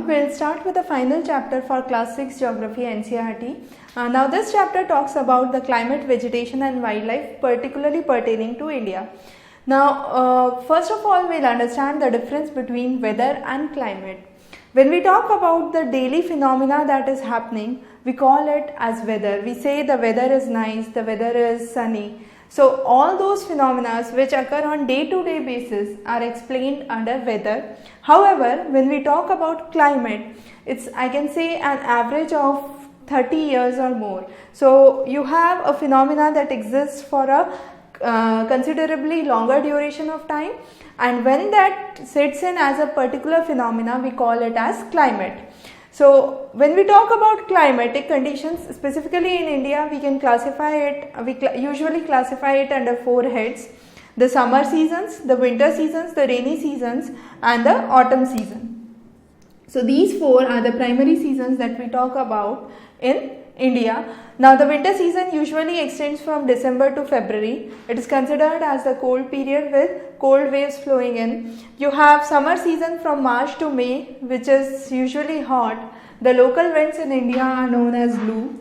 we'll start with the final chapter for class 6 geography NCERT. Now this chapter talks about the climate, vegetation and wildlife particularly pertaining to India. Now first of all we'll understand the difference between weather and climate. When we talk about the daily phenomena that is happening, we call it as weather. We say the weather is nice, the weather is sunny. So all those phenomena which occur on day-to-day basis are explained under weather. However, when we talk about climate, it's I can say an average of 30 years or more. So you have a phenomena that exists for a considerably longer duration of time, and when that sets in as a particular phenomena, we call it as climate. So when we talk about climatic conditions, specifically in India, we can classify it, usually classify it under 4 heads: the summer seasons, the winter seasons, the rainy seasons and the autumn season. So these 4 are the primary seasons that we talk about in India. Now the winter season usually extends from December to February. It is considered as the cold period with cold waves flowing in. You have summer season from March to May, which is usually hot. The local winds in India are known as Loo.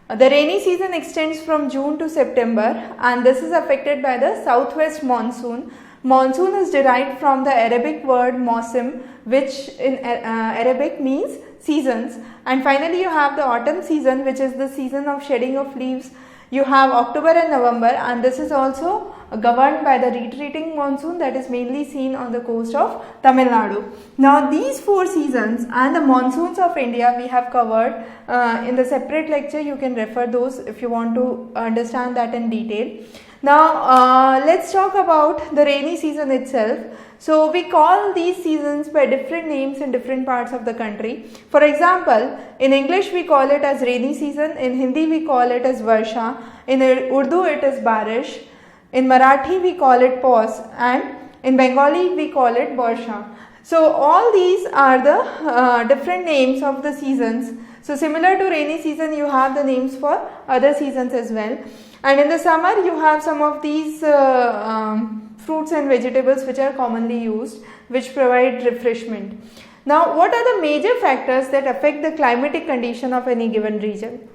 The rainy season extends from June to September, and this is affected by the southwest monsoon. Monsoon is derived from the Arabic word mausim, which in Arabic means seasons. And finally you have the autumn season, which is the season of shedding of leaves. You have October and November, and this is also governed by the retreating monsoon that is mainly seen on the coast of Tamil Nadu. Now these 4 seasons and the monsoons of India we have covered in the separate lecture. You can refer those if you want to understand that in detail. Now let's talk about the rainy season itself. So we call these seasons by different names in different parts of the country. For example, in English we call it as rainy season, in Hindi we call it as Varsha, in Urdu it is Barish, in Marathi we call it Paus, and in Bengali we call it Barsha. So all these are the different names of the seasons. So similar to rainy season, you have the names for other seasons as well. And in the summer you have some of these fruits and vegetables which are commonly used, which provide refreshment. Now what are the major factors that affect the climatic condition of any given region?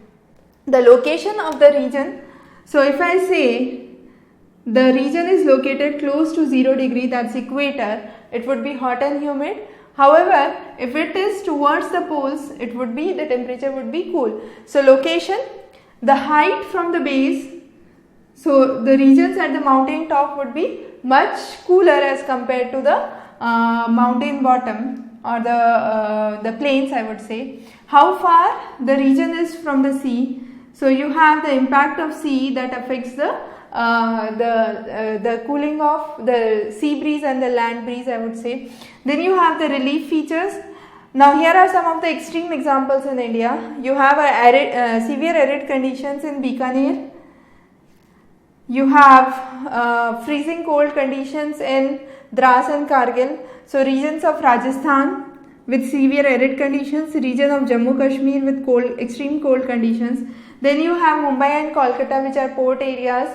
The location of the region. So if I say the region is located close to 0 degree, that's equator, it would be hot and humid. However, if it is towards the poles, it would be, the temperature would be cool. So location, the height from the base. So the regions at the mountain top would be much cooler as compared to the mountain bottom or the plains, I would say. How far the region is from the sea. So you have the impact of sea that affects the cooling of the sea breeze and the land breeze, I would say. Then you have the relief features. Now here are some of the extreme examples in India. You have severe arid conditions in Bikaner. You have freezing cold conditions in Dras and Kargil. So regions of Rajasthan with severe arid conditions, region of Jammu Kashmir with extreme cold conditions. Then you have Mumbai and Kolkata, which are port areas.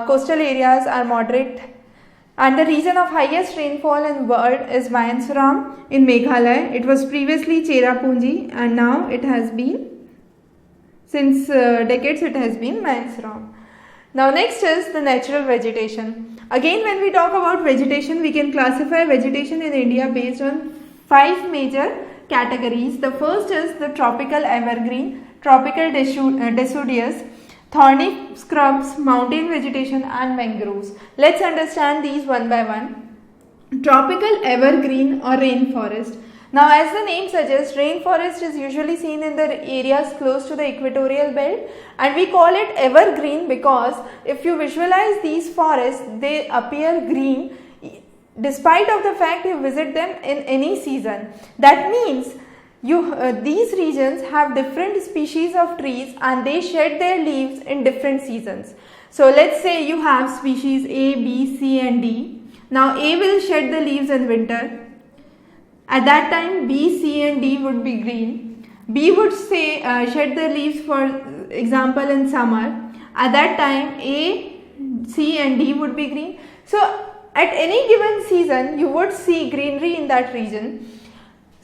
Coastal areas are moderate, and the region of highest rainfall in the world is Bayansuram in Meghalaya. It was previously Cherrapunji, and now it has been, since decades it has been Bayansuram. Now next is the natural vegetation. Again, when we talk about vegetation, we can classify vegetation in India based on 5 major categories. The first is the tropical evergreen, tropical deciduous, thorny scrubs, mountain vegetation and mangroves. Let's understand these one by one. Tropical evergreen or rainforest. Now as the name suggests, rainforest is usually seen in the areas close to the equatorial belt, and we call it evergreen because if you visualize these forests, they appear green despite of the fact you visit them in any season. That means these regions have different species of trees and they shed their leaves in different seasons. So let's say you have species A, B, C and D. Now A will shed the leaves in winter. At that time B, C and D would be green. B would shed the leaves, for example, in summer. At that time A, C and D would be green. So at any given season you would see greenery in that region.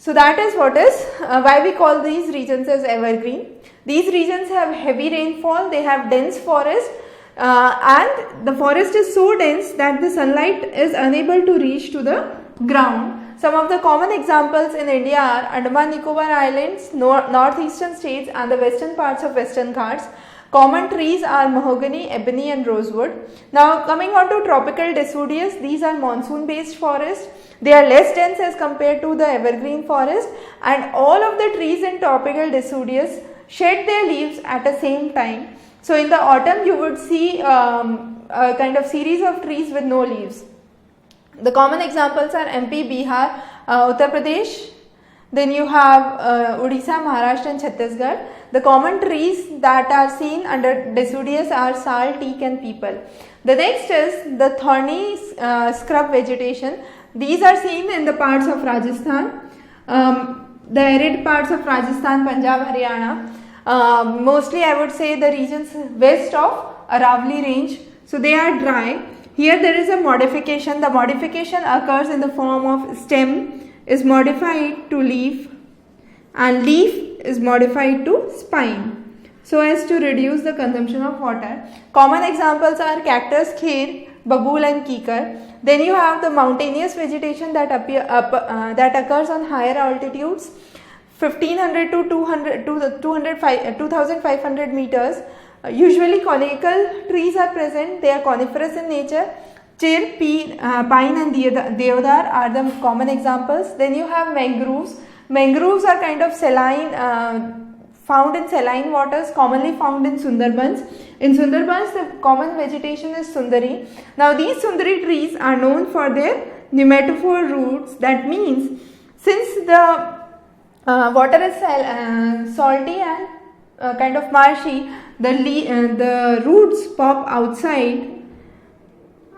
So that is what is why we call these regions as evergreen. These regions have heavy rainfall, they have dense forest, and the forest is so dense that the sunlight is unable to reach to the ground. Some of the common examples in India are Andaman Nicobar Islands, northeastern states and the western parts of Western Ghats. Common trees are mahogany, ebony and rosewood. Now coming on to tropical deciduous, these are monsoon based forests. They are less dense as compared to the evergreen forest, and all of the trees in tropical deciduous shed their leaves at the same time. So in the autumn you would see a kind of series of trees with no leaves. The common examples are MP, Bihar, Uttar Pradesh, then you have Odisha, Maharashtra and Chhattisgarh. The common trees that are seen under deciduous are sal, teak and peepal. The next is the thorny scrub vegetation. These are seen in the parts of Rajasthan, the arid parts of Rajasthan, Punjab, Haryana. Mostly I would say the regions west of Aravalli range. So they are dry. Here there is a modification. The modification occurs in the form of stem is modified to leaf and leaf is modified to spine, so as to reduce the consumption of water. Common examples are cactus, kher, babool and kikar. Then you have the mountainous vegetation that occurs on higher altitudes, 1500 to 2500 meters. Usually conical trees are present. They are coniferous in nature. Chir, pine and deodar are the common examples. Then you have mangroves. Mangroves are kind of saline, found in saline waters, commonly found in Sundarbans. In Sundarbans, the common vegetation is Sundari. Now these Sundari trees are known for their pneumatophore roots. That means since the water is salty and kind of marshy, the roots pop outside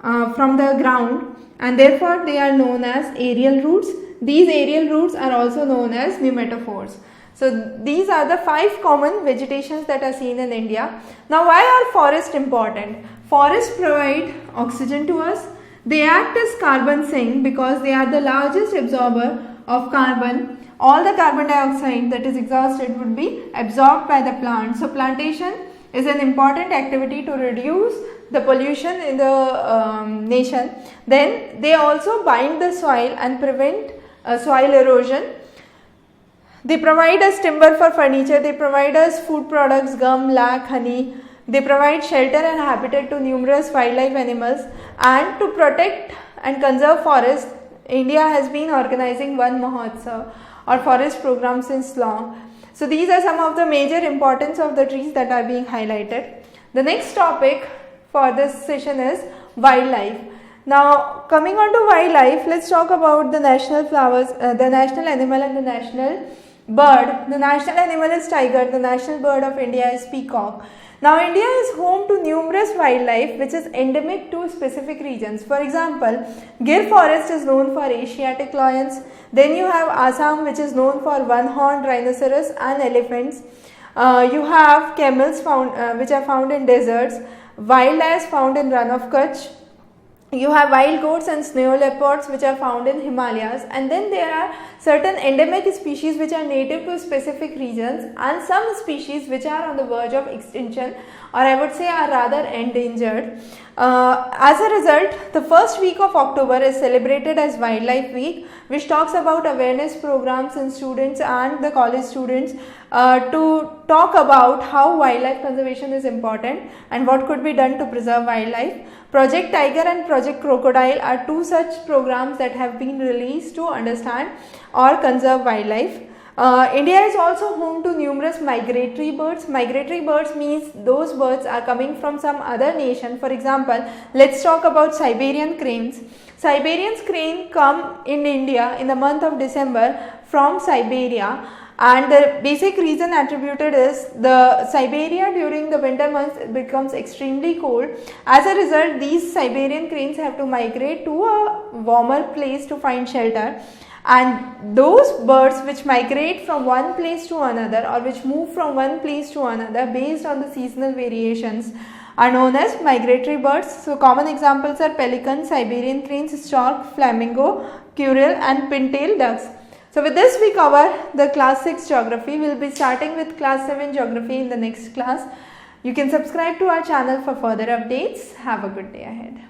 from the ground, and therefore they are known as aerial roots. These aerial roots are also known as pneumatophores. So these are the 5 common vegetations that are seen in India. Now why are forests important? Forests provide oxygen to us. They act as carbon sink because they are the largest absorber of carbon. All the carbon dioxide that is exhausted would be absorbed by the plant. So plantation is an important activity to reduce the pollution in the nation. Then they also bind the soil and prevent soil erosion. They provide us timber for furniture. They provide us food products, gum, lac, honey. They provide shelter and habitat to numerous wildlife animals. And to protect and conserve forests, India has been organizing Van Mahotsav or forest program since long. So these are some of the major importance of the trees that are being highlighted. The next topic for this session is wildlife. Now coming on to wildlife, let's talk about the national flowers, the national animal and the national bird. The national animal is tiger, the national bird of India is peacock. Now India is home to numerous wildlife which is endemic to specific regions. For example, Gir forest is known for Asiatic lions. Then you have Assam, which is known for one-horned rhinoceros and elephants. You have camels found, which are found in deserts. Wildlife found in Run of Kutch. You have wild goats and snow leopards which are found in Himalayas, and then there are certain endemic species which are native to specific regions and some species which are on the verge of extinction, or I would say are rather endangered. As a result, the first week of October is celebrated as Wildlife Week, which talks about awareness programs in students and the college students to talk about how wildlife conservation is important and what could be done to preserve wildlife. Project Tiger and Project Crocodile are 2 such programs that have been released to understand or conserve wildlife. India is also home to numerous migratory birds. Migratory birds means those birds are coming from some other nation. For example, let's talk about Siberian cranes. Siberian crane come in India in the month of December from Siberia, and the basic reason attributed is the Siberia during the winter months becomes extremely cold. As a result, these Siberian cranes have to migrate to a warmer place to find shelter, and those birds which migrate from one place to another or which move from one place to another based on the seasonal variations are known as migratory birds. So common examples are pelican, Siberian cranes, stork, flamingo, curlew and pintail ducks. So with this we cover the class 6 geography. We will be starting with class 7 geography in the next class. You can subscribe to our channel for further updates. Have a good day ahead.